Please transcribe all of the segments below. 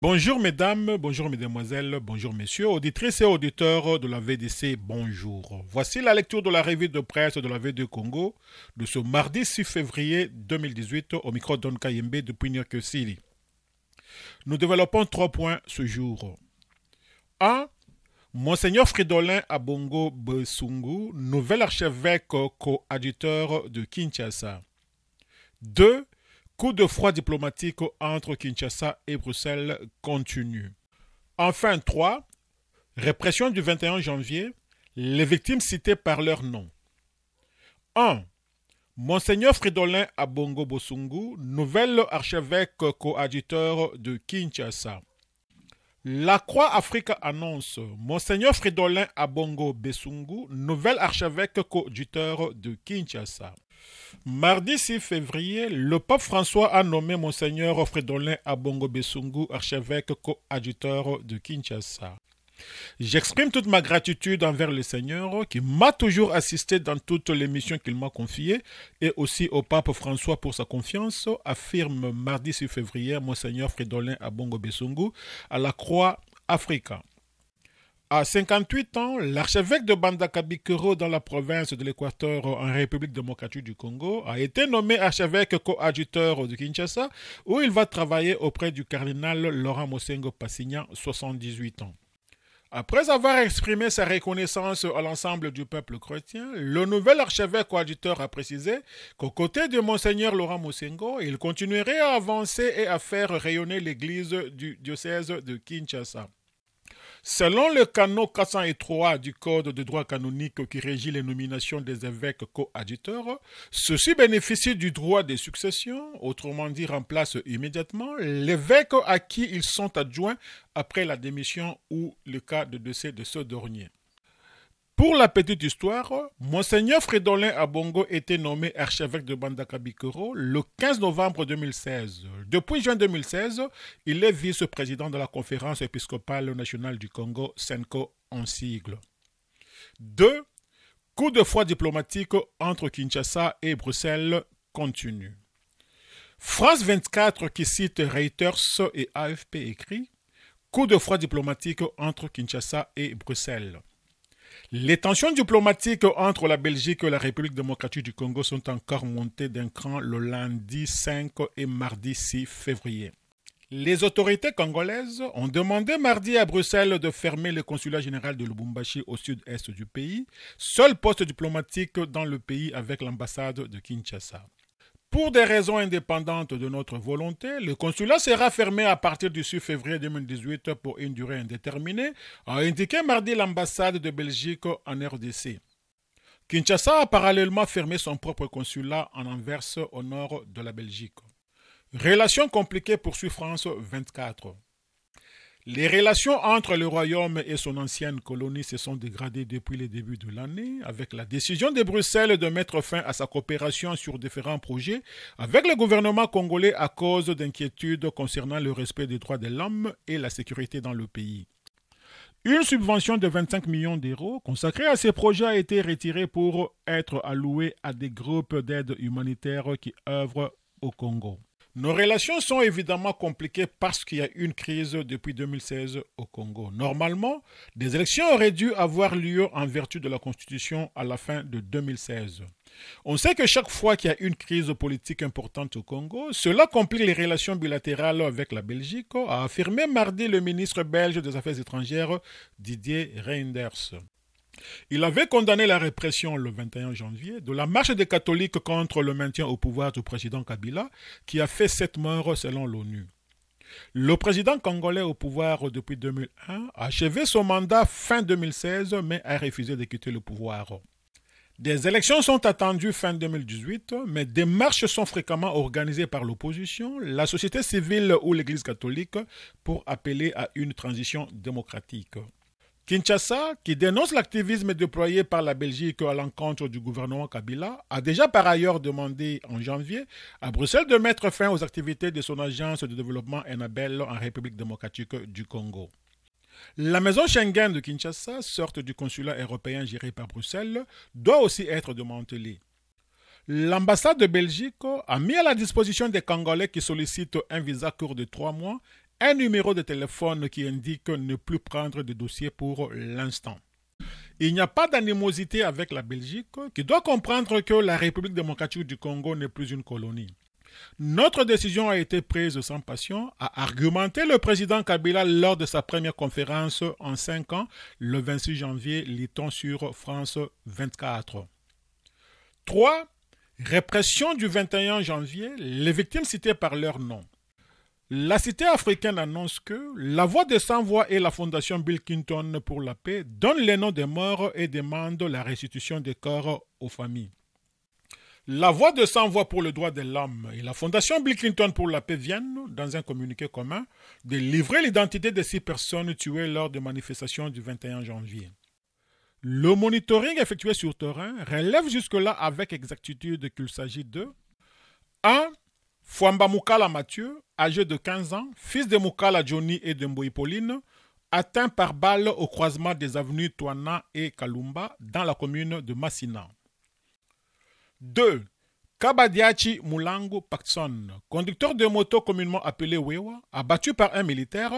Bonjour mesdames, bonjour mesdemoiselles, bonjour messieurs, auditrices et auditeurs de la VDC, bonjour. Voici la lecture de la revue de presse de la VD Congo de ce mardi 6 février 2018 au micro d'On Kayembe depuis New York City. Nous développons 3 points ce jour. 1. Monseigneur Fridolin Abongo Besungu, nouvel archevêque coadjuteur de Kinshasa. 2. Coup de froid diplomatique entre Kinshasa et Bruxelles continue. Enfin 3. Répression du 21 janvier, les victimes citées par leur nom. 1. Monseigneur Fridolin Abongo Besungu, nouvel archevêque coadjuteur de Kinshasa. La Croix Afrique annonce Monseigneur Fridolin Abongo Besungu, nouvel archevêque coadjuteur de Kinshasa. Mardi 6 février, le pape François a nommé Monseigneur Fridolin Abongo Besungu, archevêque coadjuteur de Kinshasa. J'exprime toute ma gratitude envers le Seigneur qui m'a toujours assisté dans toutes les missions qu'il m'a confiées et aussi au pape François pour sa confiance, affirme mardi 6 février Monseigneur Fridolin Abongo Besungu à la Croix Afrique. À 58 ans, l'archevêque de Bandaka-Bikoro dans la province de l'Équateur en République démocratique du Congo a été nommé archevêque coadjuteur de Kinshasa où il va travailler auprès du cardinal Laurent Mosengo Passignan, 78 ans. Après avoir exprimé sa reconnaissance à l'ensemble du peuple chrétien, le nouvel archevêque coadjuteur a précisé qu'aux côtés de Monseigneur Laurent Mosengo, il continuerait à avancer et à faire rayonner l'église du diocèse de Kinshasa. Selon le canon 403 du Code de droit canonique qui régit les nominations des évêques coadjuteurs, ceux-ci bénéficient du droit de succession, autrement dit remplacent immédiatement l'évêque à qui ils sont adjoints après la démission ou le cas de décès de ce dernier. Pour la petite histoire, Monseigneur Fridolin Abongo était nommé archevêque de Bandaka-Bikoro le 15 novembre 2016. Depuis juin 2016, il est vice-président de la conférence épiscopale nationale du Congo, SENCO en sigle. 2. Coup de froid diplomatique entre Kinshasa et Bruxelles continue. France 24 qui cite Reuters et AFP écrit « Coup de froid diplomatique entre Kinshasa et Bruxelles ». Les tensions diplomatiques entre la Belgique et la République démocratique du Congo sont encore montées d'un cran le lundi 5 et mardi 6 février. Les autorités congolaises ont demandé mardi à Bruxelles de fermer le consulat général de Lubumbashi au sud-est du pays, seul poste diplomatique dans le pays avec l'ambassade de Kinshasa. Pour des raisons indépendantes de notre volonté, le consulat sera fermé à partir du 6 février 2018 pour une durée indéterminée, a indiqué mardi l'ambassade de Belgique en RDC. Kinshasa a parallèlement fermé son propre consulat en Anvers au nord de la Belgique. Relations compliquées poursuit France 24. Les relations entre le royaume et son ancienne colonie se sont dégradées depuis le début de l'année, avec la décision de Bruxelles de mettre fin à sa coopération sur différents projets avec le gouvernement congolais à cause d'inquiétudes concernant le respect des droits de l'homme et la sécurité dans le pays. Une subvention de 25 millions d'euros consacrée à ces projets a été retirée pour être allouée à des groupes d'aide humanitaire qui œuvrent au Congo. Nos relations sont évidemment compliquées parce qu'il y a une crise depuis 2016 au Congo. Normalement, des élections auraient dû avoir lieu en vertu de la Constitution à la fin de 2016. On sait que chaque fois qu'il y a une crise politique importante au Congo, cela complique les relations bilatérales avec la Belgique, a affirmé mardi le ministre belge des Affaires étrangères Didier Reynders. Il avait condamné la répression le 21 janvier de la marche des catholiques contre le maintien au pouvoir du président Kabila qui a fait 7 morts selon l'ONU. Le président congolais au pouvoir depuis 2001 a achevé son mandat fin 2016 mais a refusé de quitter le pouvoir. Des élections sont attendues fin 2018, mais des marches sont fréquemment organisées par l'opposition, la société civile ou l'Église catholique pour appeler à une transition démocratique. Kinshasa, qui dénonce l'activisme déployé par la Belgique à l'encontre du gouvernement Kabila, a déjà par ailleurs demandé en janvier à Bruxelles de mettre fin aux activités de son agence de développement Enabel en République démocratique du Congo. La maison Schengen de Kinshasa, sorte du consulat européen géré par Bruxelles, doit aussi être démantelée. L'ambassade de Belgique a mis à la disposition des Congolais qui sollicitent un visa court de 3 mois un numéro de téléphone qui indique ne plus prendre de dossier pour l'instant. Il n'y a pas d'animosité avec la Belgique, qui doit comprendre que la République démocratique du Congo n'est plus une colonie. Notre décision a été prise sans passion, a argumenté le président Kabila lors de sa première conférence en 5 ans, le 26 janvier, lit-on sur France 24. 3. Répression du 21 janvier, les victimes citées par leur nom. La Cité africaine annonce que la Voix des Sans-Voix et la Fondation Bill Clinton pour la paix donnent les noms des morts et demandent la restitution des corps aux familles. La Voix de Sans-Voix pour le droit de l'homme et la Fondation Bill Clinton pour la paix viennent, dans un communiqué commun, de livrer l'identité des 6 personnes tuées lors des manifestations du 21 janvier. Le monitoring effectué sur terrain relève jusque-là avec exactitude qu'il s'agit de 1. Fwamba Mukala Mathieu, âgé de 15 ans, fils de Mukala Johnny et de Mboyi Pauline, atteint par balle au croisement des avenues Touana et Kalumba dans la commune de Massina. 2. Kabadiachi Mulango Pakson, conducteur de moto communément appelé Wewa, abattu par un militaire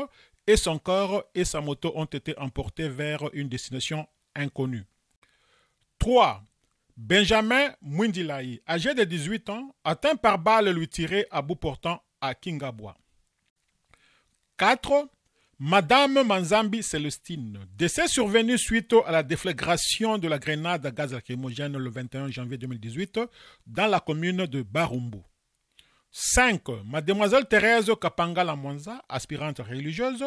et son corps et sa moto ont été emportés vers une destination inconnue. 3. Benjamin Mwindilaï, âgé de 18 ans, atteint par balle lui tirée à bout portant à Kingabwa. 4. Madame Manzambi Célestine, décès survenu suite à la déflagration de la grenade à gaz lacrymogène le 21 janvier 2018 dans la commune de Barumbu. 5. Mademoiselle Thérèse Kapanga Mwanza, aspirante religieuse,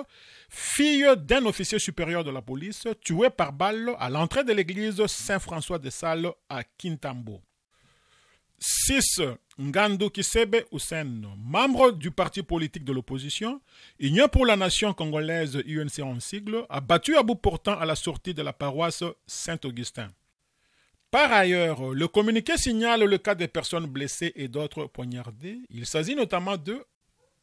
fille d'un officier supérieur de la police, tuée par balle à l'entrée de l'église Saint-François de Sales à Kintambo. 6. Ngandu Kisebe Hussein, membre du parti politique de l'opposition, Union pour la nation congolaise UNC en sigle, abattu à bout portant à la sortie de la paroisse Saint-Augustin. Par ailleurs, le communiqué signale le cas des personnes blessées et d'autres poignardées. Il s'agit notamment de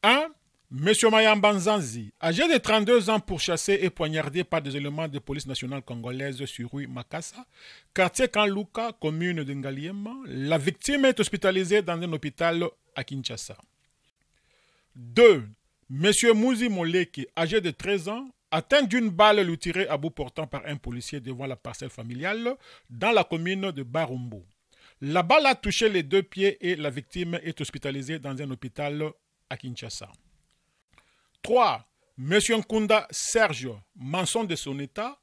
1. M. Mayamba Nzanzi, âgé de 32 ans pourchassé et poignardé par des éléments de police nationale congolaise sur rue Makassa, quartier Kanluka, commune de Ngaliema. La victime est hospitalisée dans un hôpital à Kinshasa. 2. M. Mouzi Moleki, âgé de 13 ans, atteint d'une balle lui tirée à bout portant par un policier devant la parcelle familiale dans la commune de Barumbu. La balle a touché les 2 pieds et la victime est hospitalisée dans un hôpital à Kinshasa. 3. M. Nkunda Serge, maçon de son état,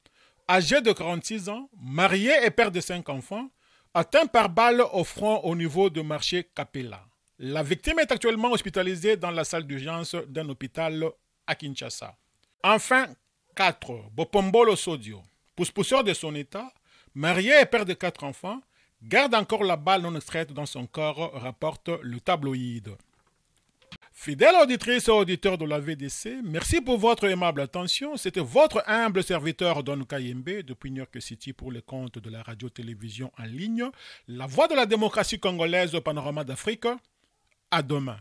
âgé de 46 ans, marié et père de 5 enfants, atteint par balle au front au niveau du marché Capella. La victime est actuellement hospitalisée dans la salle d'urgence d'un hôpital à Kinshasa. Enfin, 4. Bopombolo Sodio, pousse-pousseur de son état, marié et père de 4 enfants, garde encore la balle non extraite dans son corps, rapporte le tabloïd. Fidèles auditrices et auditeurs de la VDC, merci pour votre aimable attention. C'était votre humble serviteur Don Kayembe depuis New York City pour les comptes de la radio-télévision en ligne. La voix de la démocratie congolaise au panorama d'Afrique. À demain.